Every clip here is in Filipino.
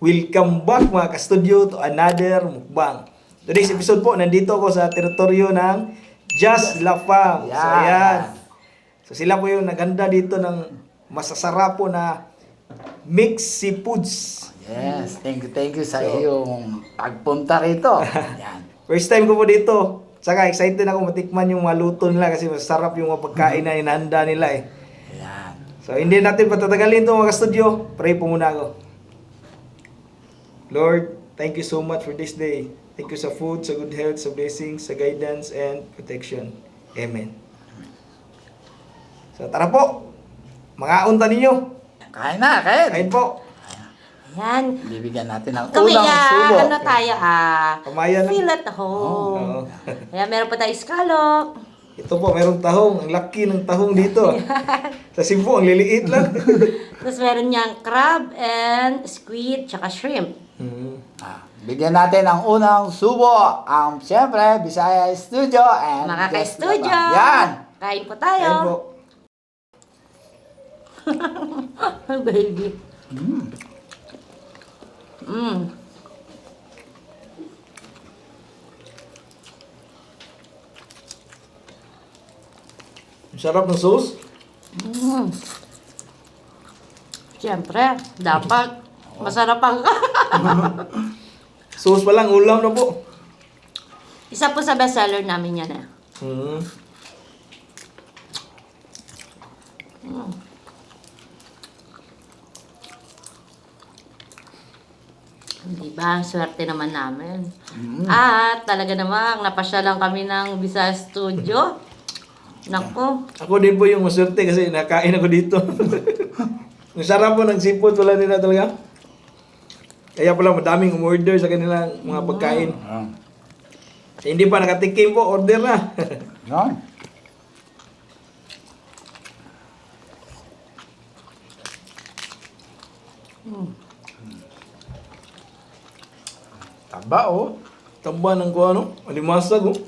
Welcome back mga ka-studio to another mukbang. Today's episode po, nandito ako sa teritoryo ng Just La Fam. So ayan. So sila po yung naganda dito ng masasarap po na mixed seafoods. Yes, thank you sa iyong pagpunta rito. Yan. First time ko po dito. Saka excited ako matikman yung maluto nila kasi masarap yung mga pagkain na inanda nila eh. Yan. So hindi natin patatagalin ito mga ka-studio. Pray po muna ako. Lord, thank you so much for this day. Thank you sa food, sa good health, sa blessings, sa guidance, and protection. Amen. So tara po, mga unta ninyo. Kain na, kain. Kain po. Yan. Bibigyan natin ng Kami unang subo. ano tayo Kamayan lang. feel at home. Oo. Ayan, meron pa tayo scallop. Ito po, merong tahong. Ang laki ng tahong dito. Sa Cebu, ang liliit lang. Tapos meron niyang crab and squid tsaka shrimp. Bigyan natin ng unang subo. Siyempre, Bisaya Studio and Mga Just ka-studio. Laba. Yan. Kain po Kain tayo. po. Baby. Ang sarap ng sauce. Siyempre, dapat masarap ang Sauce pa lang, ulam na po. Isa po sa bestseller namin yan Hmm. Diba? Ang swerte naman namin. At talaga namang napasya lang kami ng Bisaya Studio. Naku. Ako din po yung maswerte kasi nakain ako dito. Ang sarap po ng seafood, wala nila talaga. Kaya pala madaming umorder sa kanilang mga pagkain. Hindi pa nakatikim po, order na. Yan. Taba, oh. Tamba ng kung ano, alimasag oh.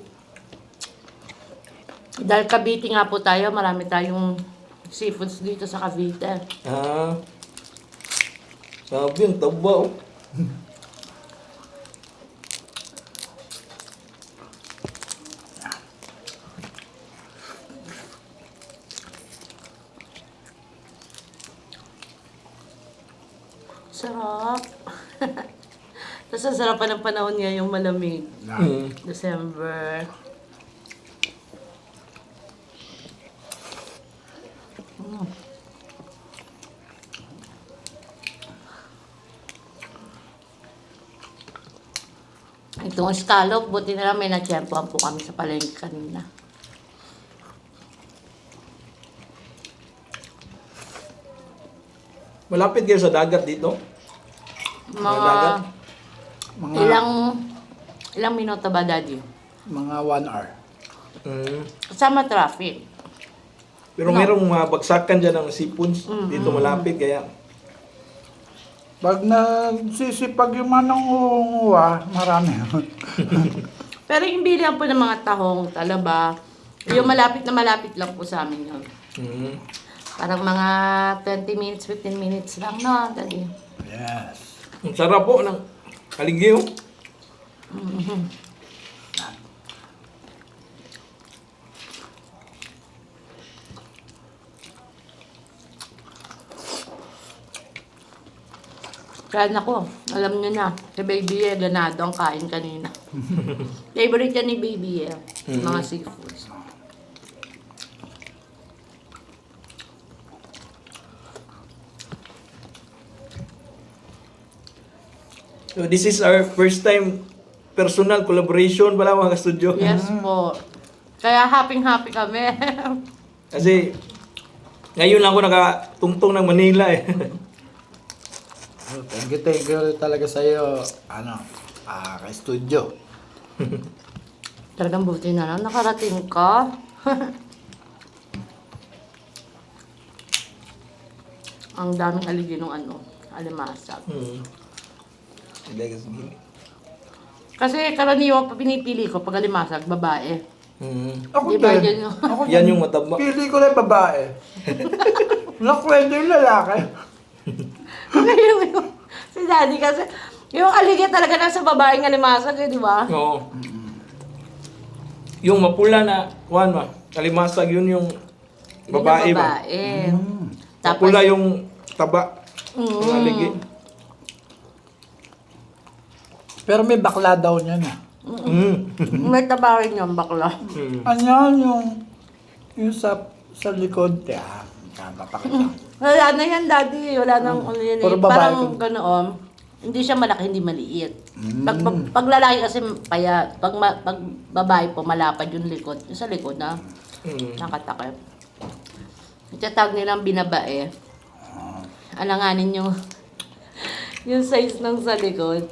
Dahil Cavite nga po tayo, marami tayong seafoods dito sa Cavite. Ah. Sabi ang taba oh. Sarap. Tapos ang sarap pa ng panahon niya yung malamig. Hmm. December. Itong scallop, buti na lang may natsyempohan po kami sa palengke kanina. Malapit kayo sa dagat dito. dagat? Mga, Ilang minuto ba, Daddy? mga 1 hour. Hmm. Kasama traffic. Pero merong mga bagsakan dyan ng seafoods dito malapit kaya Pag nagsisipag yung manong uunguha, marami. Pero yung bilihan po ng mga tahong, talaba, yung malapit na malapit lang po sa amin yun. hmm. Parang mga 20 minutes, 15 minutes lang, no, Daddy? Yes. Ang sarap po ng kaligyo. Kaya nako, alam niyo na, si Baby Ye, ganado ang kain kanina. Favorite yan ni Baby Ye, mga seafoods. So this is our first time personal collaboration pala mga ka-studio. Yes po. Kaya happy kami. Kasi ngayon lang ako nakatungtong ng Manila eh. Thank you talaga sa iyo, ka-studio. Talagang buti na lang, nakarating ka. Ang daming aliginong alimasag. Hindi kasi gini. Kasi karaniwang pa pinipili ko pag alimasag, babae. Ako Diba din. yun yung... Ako Yan din. yung mataba. Pili ko lang babae. Nakwento yung lalaki. Ngayon yung Si Daddy kasi, yung aligid talaga nasa babaeng alimasag eh, di ba? Oo. Yung mapula na, kuhan ma, kalimasag, yun yung babae Yun ang ba? babae. Mapula yung taba. Yung aligi. Pero may bakla daw niyan ah. May taba rin yung bakla. Ano yung sa likod? Ah, papakita. Wala na yan, Daddy. Wala nang ano yan eh. Puro babae Parang ko. ganoon. Hindi siya malaki, hindi maliit. Pag lalaki kasi payat. Pag babae po, malapad yung likod. Yung sa likod na nakatakip. Itatawag nilang binabae. Alanganin yung size ng sa likod.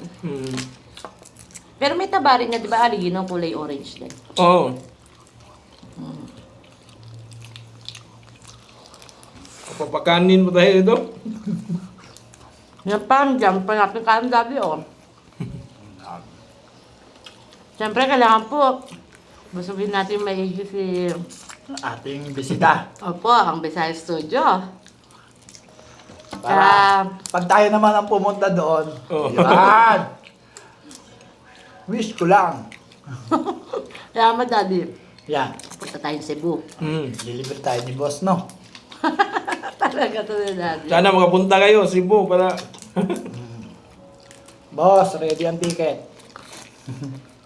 Pero may taba rin na, di ba, aligi ng kulay orange din. Oo. Papakanin mo tayo ito. Yan pa, dyan pa natin kain, Daddy, oh. Siyempre, kailangan po, busugin natin maigi si, Ating bisita. opo, ang Visayas Studio. Para pag tayo naman ang pumunta doon, Oh. yan. Wish ko lang. Kaya mo, Daddy, Yan. punta tayong Cebu. Deliver tayo ni boss, no? Talaga to si Daddy. Sana makapunta kayo, Cebu, para... Boss, ready ang ticket.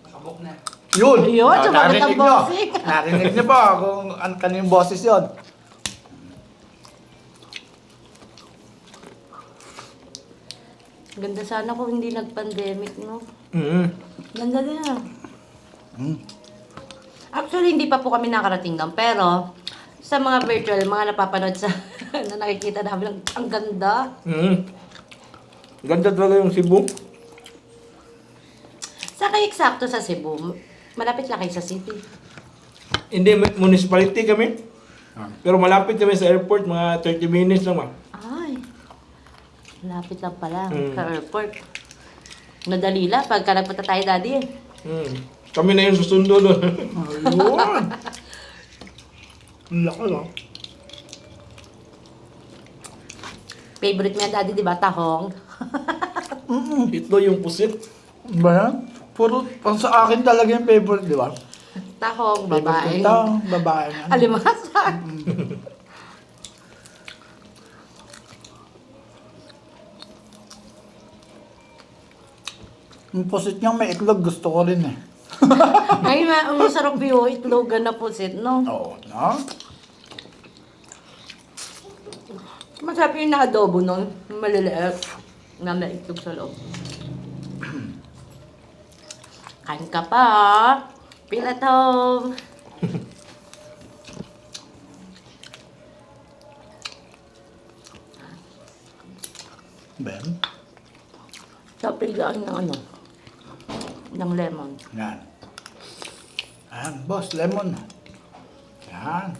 Nakabok na. Yun! Yun, Ah, sumagot ang narinig nyo. bossing. Narinig nyo ba kung kaninong boses yun? Ganda sana kung hindi nag-pandemic, no? Ganda din, ah. Actually, hindi pa po kami nakarating doon, pero sa mga virtual, mga napapanood sa na nakikita namin, ang ganda. Ganda talaga yung Cebu. Sa kayo eksakto sa Cebu, malapit lang kayo sa city. Hindi, municipality kami. Pero malapit kami sa airport, mga 30 minutes lang ma. Ay, malapit lang pala sa airport. Madali lang pagka nagpunta tayo, Daddy. Kami na yung susundo doon. Ayun! Ang laki, no? Favorite mo yan, Daddy, di ba? Tahong. Ito yung pusit. Ba yan? Puro, sa akin talaga yung favorite, di ba? Tahong, Favorite babae. ito, babae nga. Alimasag. Yung pusit niyang may itlog, gusto ko rin eh. Ay, ang masarap yung itlogan na pusit, no? Oo, no? Masarap yung na-adobo nun. Yung maliliit. Na may itlog sa loob. Kain ka pa, ha? Pilatong. Ben? Tapigaan ng ano? Ng lemon. Yan. Ayan, boss, lemon. Yan.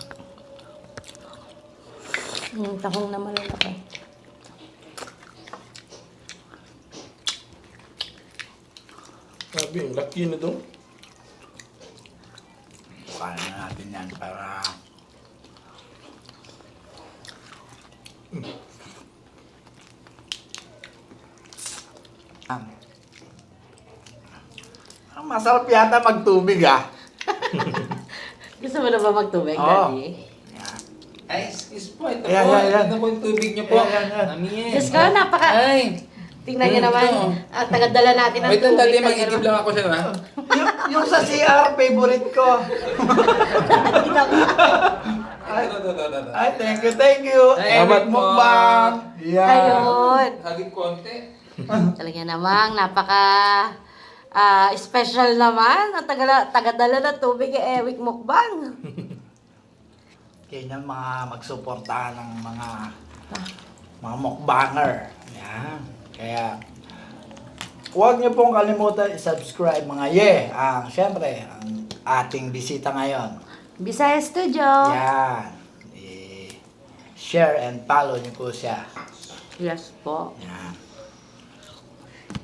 Yung tahong na malalaki. Sabi, ang laki na to. Kaya na natin yan para... Ang masarap yata magtubig ah. Gusto mo na ba magtubig, Oo. Daddy? Yan. Ay, excuse po. Ito Ayan, po. ayan, ayan. Ito po yung tubig niyo po. Ayan, ayan. Mami. Diyos ko, napaka... Ay. Tingnan niyo naman. Ito. At tagadala natin ng Wait lang, tubig. dati mag-igib lang ako siya, ha? yung sa CR, favorite ko. Ito. Ay, thank you, thank you. Ay, Epic Epic mukbang. Yan. Ayun. Hagit konti. Talaga namang napaka special naman. Ang tagadala ng tubig kay Ewik Mukbang. Kaya mga magsuportahan ng mga mukbanger. Yan. Kaya, huwag niyo pong kalimutan i-subscribe mga syempre, ang ating bisita ngayon. Visayas Studio. Yan. Share and follow niyo po siya. Yes po. Yan.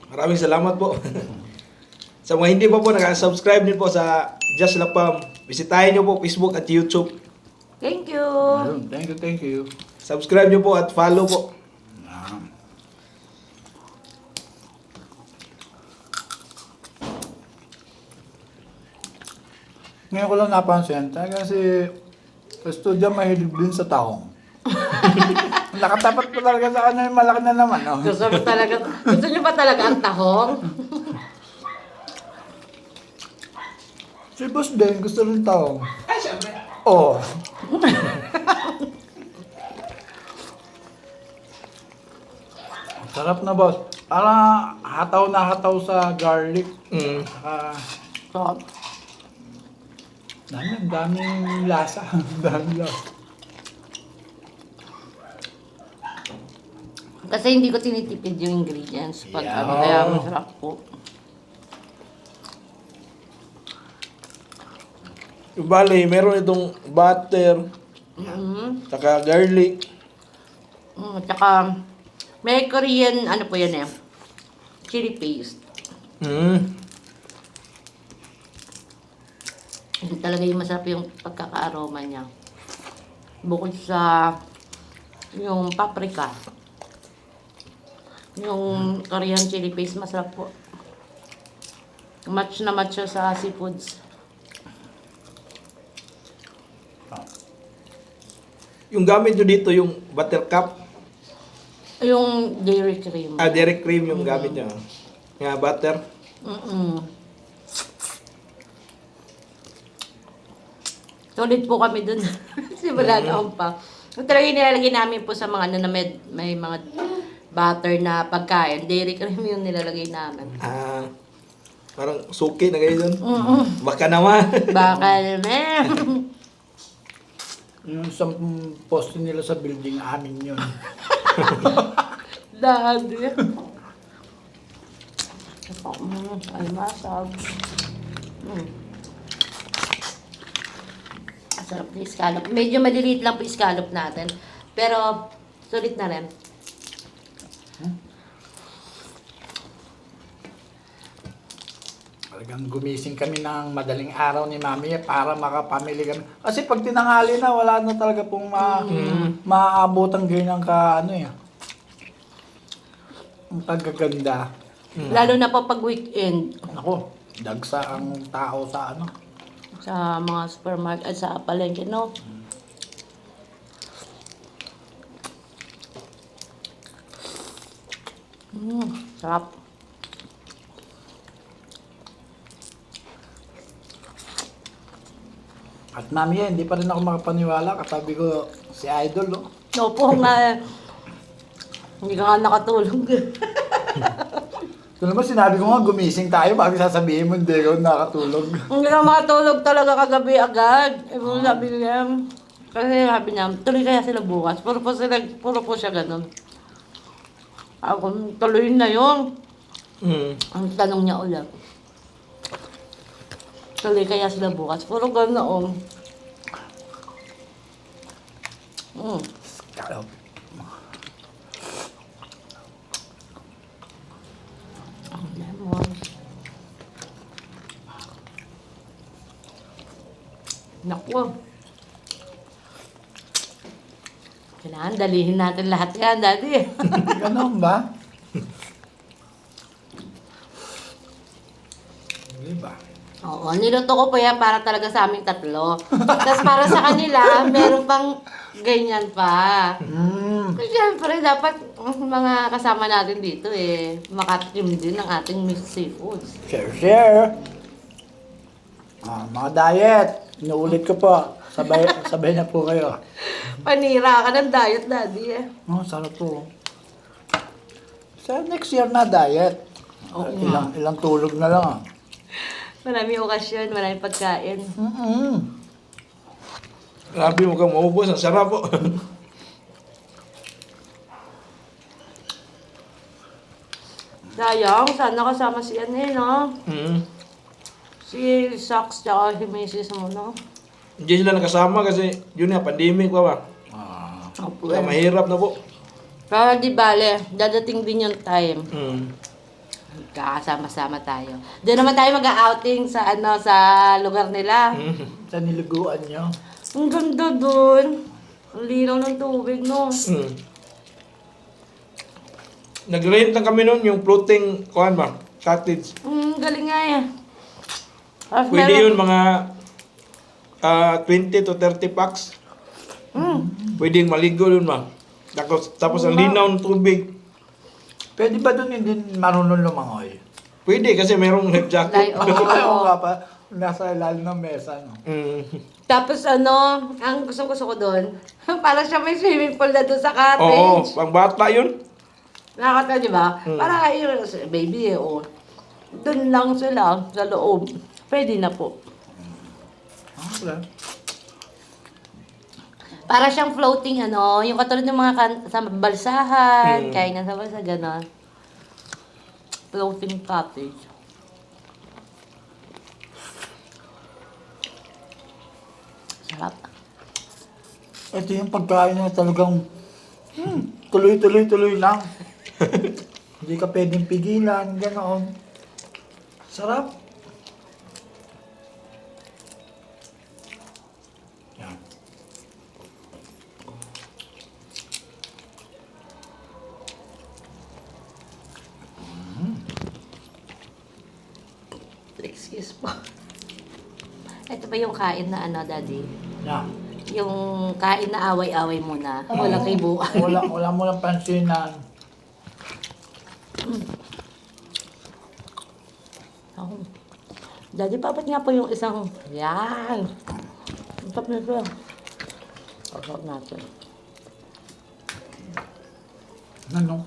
Maraming salamat po. Sa mga hindi pa po naka-subscribe din po sa Just Lapam, bisitahin niyo po Facebook at YouTube. Thank you. Ayun, thank you. Subscribe niyo po at follow po. Yan. Ngayon ko lang napansin, talaga si Studio mahilig din sa tahong. Nakatapat pa talaga sa ano yung malaki na naman. Oh. Gusto niyo ba talaga ang tahong? Si Boss din, gusto rin tahong. Ay, syempre. Oo. Sarap na, boss. Parang hataw na hataw sa garlic. Mm. Saka, So, daming lasa. Daming lasa. kasi hindi ko tinitipid yung ingredients pag Yeah. ano, kaya masarap po. Bali, meron itong butter, saka garlic. Tsaka, may Korean, ano po yan chili paste. Mm. Yun talaga yung masarap yung pagkakaaroma niya. Bukod sa yung paprika. Yung Korean chili paste, masarap po. Match na match siya sa seafoods. Yung gamit nyo dito, yung buttercup, Yung dairy cream. dairy cream yung gamit nyo. Nga, butter. Solid po kami dun. Simula noon pa. Yung talaga yung nilalagay namin po sa mga ano na may mga butter na pagkain. Dairy cream yung nilalagay namin. Parang suki na kayo dun. Baka naman. Bakal, meh. Yung isang poste nila sa building, amin yun. Dad. Ay, masag. Sarap na scallop. Medyo maliliit lang po yung scallop natin. Pero, sulit na rin. Talagang gumising kami ng madaling araw ni Mami para makapamili kami. Kasi pag tinanghali na, wala na talaga pong maaabotang ganyan ka, ano ang kagaganda. Lalo na po pag weekend. Ako, dagsa ang tao sa ano. Sa mga supermarket at sa palengke, no? Sarap. At Mami, hindi pa rin ako makapaniwala. Katabi ko si Idol, no? Opo nga. Hindi ka nga nakatulog. Ito naman, sinabi ko nga, gumising tayo bago sasabihin mo, hindi ko nakatulog. Hindi ka makatulog talaga kagabi agad. Sabi niya, kasi sabi niya, tuloy kaya sila bukas. Puro po siya ganun. Ako, tuloy na yun. Ang tanong niya ulit. Tuloy kaya sila bukas. Puro ganoon. Scallop. Lemon. Naku. Kailangan dalihin natin lahat yan, Daddy. Ganon ba? Diba? Oo, niluto ko po yan para talaga sa aming tatlo. Tapos para sa kanila, meron pang ganyan pa. So, syempre, dapat mga kasama natin dito makatikim din ng ating mixed seafoods. Share. Mga diet. Inuulit ko po. Sabay na po kayo. Panira ka ng diet, Daddy Sarap po. Sa next year na diet. Oo Ilang tulog na lang. Maraming okasyon, maraming pagkain. Grabe mo kang maubos. Ang sarap po. Sayang, sana kasama si no? Mm. Si Sax tsaka si Mrs. mo, no? Hindi sila nakasama kasi yun nga, pandemic pa ba? Opo, Kaya mahirap na po. Pero di bale, dadating din yung time. Kakasama-sama tayo. Doon naman tayo mag-outing sa sa lugar nila. Sa niliguan nyo. Ang ganda doon. Ang linaw ng tubig, no? Nag-rent na kami noon yung floating, cottage. Galing nga eh. Tapos Pwede meron- yun mga 20 to 30 packs. Mm. Pwedeng maligo dun, ma'am. Tapos ang linaw ng tubig. Pwede ba doon hindi marunong lumangoy? Pwede kasi mayroong life jacket. Like, oo. Oo nga pa. Nasa ilalim ng mesa, no? Mm. Tapos ang gusto ko doon, para siya may swimming pool na doon sa Oo, cottage. pang bata yun. Nakakata, di ba? Mm. Para yun, baby, doon lang sila, sa loob. Pwede na po. Okay. Para siyang floating, yung katulad ng mga sa balsahan, Mm. kainan sa balsa, gano'n. Floating cottage. Sarap. Ito yung pagkain na talagang tuloy-tuloy lang. Hindi ka pwedeng pigilan, ganoon. Sarap. Yan. Excuse po. Ito ba yung kain na daddy? Yan. Yung kain na away-away muna. Walang kibuan. Wala mo lang pansinan. Oh. Daddy, papat nga po yung isang... Yan. Ang tap na ito. Pagkak natin. Ano?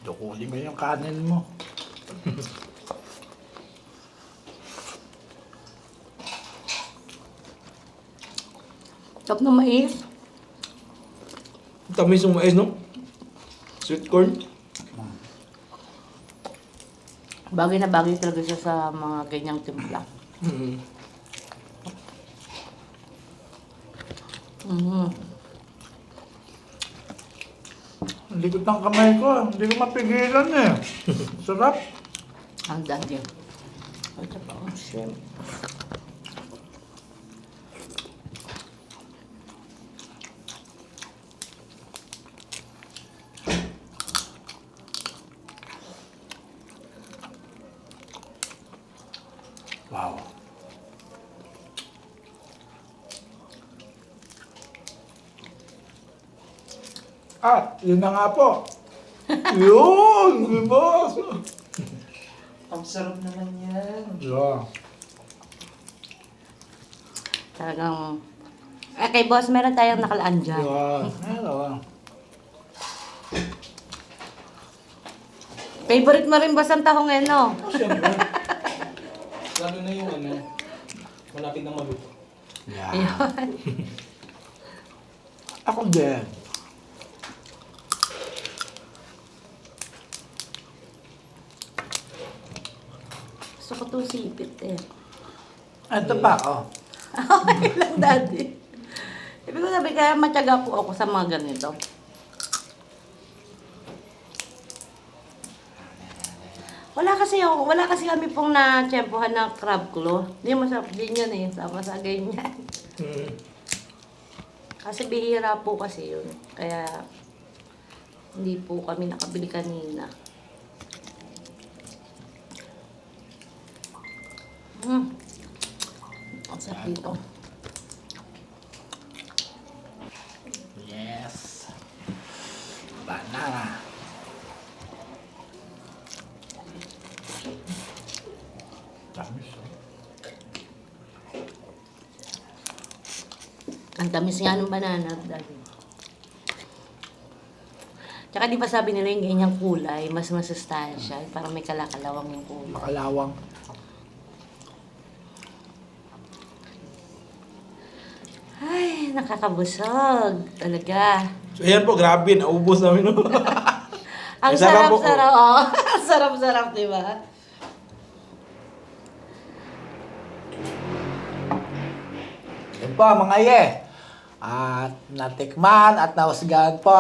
Dukunin mo yung kanin mo. Tap na mais. Tamis yung mais, no? Sweet corn. Bagay na bagay talaga siya sa mga ganyang timpla. Mm. Mm. Ang likot ng kamay ko. Hindi ko mapigilan eh. Sarap. Ang daddy. Ito pa ang shrimp. Wow. At, yun na nga po. Yun, di ba? Ang sarap naman yan. Yeah. Talagang... kay boss, meron tayong nakalaan dyan. Yeah. Meron. Favorite mo rin boss ang tahong no? Siyempre. Lalo na yung malapit na maluto. Yeah. Ayun. Ako din. Gusto ko itong sipit eh. Ito pa, oh. Okay lang, daddy. Ibig ko sabi, kaya matyaga po ako sa mga ganito. Wala kasi kami pong na-tsempohan ng crab claw. Hindi masarap din yan eh, sama sa ganyan. Mm. Kasi bihira po kasi yun. Kaya hindi po kami nakabili kanina. Ang sarap dito. Yes. Banana. Tamis, oh. Ang tamis nga ng banana, daddy. Tsaka di ba sabi nila yung ganyang kulay, mas masustansya, parang may kalakalawang yung kulay. Makalawang. Ay, nakakabusog. Talaga. So, ayan po, grabe, naubos namin, no? Ang Ang sarap po, sarap-sarap, oh. Ang sarap-sarap, di ba? Yun po mga ye. At natikman at nahusgahan po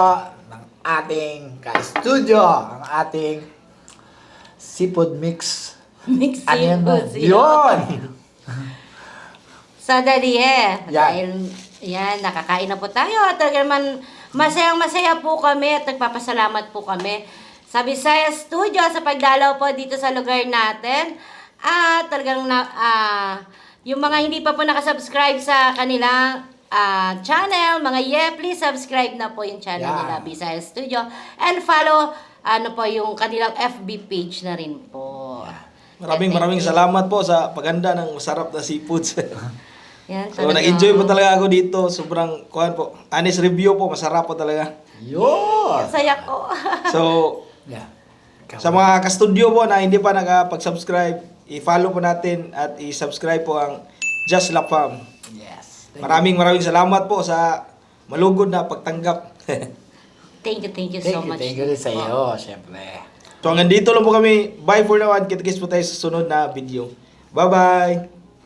ng ating ka-studio, ang ating seafood mix. Mix Ano yan ba? seafood. Yun! So, daddy, Yan. dahil, yan, nakakain na po tayo. At talaga naman, masayang-masaya po kami at nagpapasalamat po kami sa Visayas Studio sa pagdalaw po dito sa lugar natin. At talagang yung mga hindi pa po nakasubscribe sa kanilang channel, mga please subscribe na po yung channel nila, Visayas Studio. And follow po yung kanilang FB page na rin po. Maraming salamat po sa paghanda ng masarap na seafoods. Yan, So, nag-enjoy po talaga ako dito. Sobrang, kuhan po, honest review po, masarap po talaga. Yun! Saya ko. So, Yeah. sa mga ka-studio po na hindi pa nakapag-subscribe, i-follow po natin at i-subscribe po ang Just La Fam. Yes. Maraming salamat po sa malugod na pagtanggap. Thank you so much. Thank you rin sa iyo, syempre. So, hanggang dito lang po kami. Bye for now and kita-kits po tayo sa sunod na video. Bye-bye!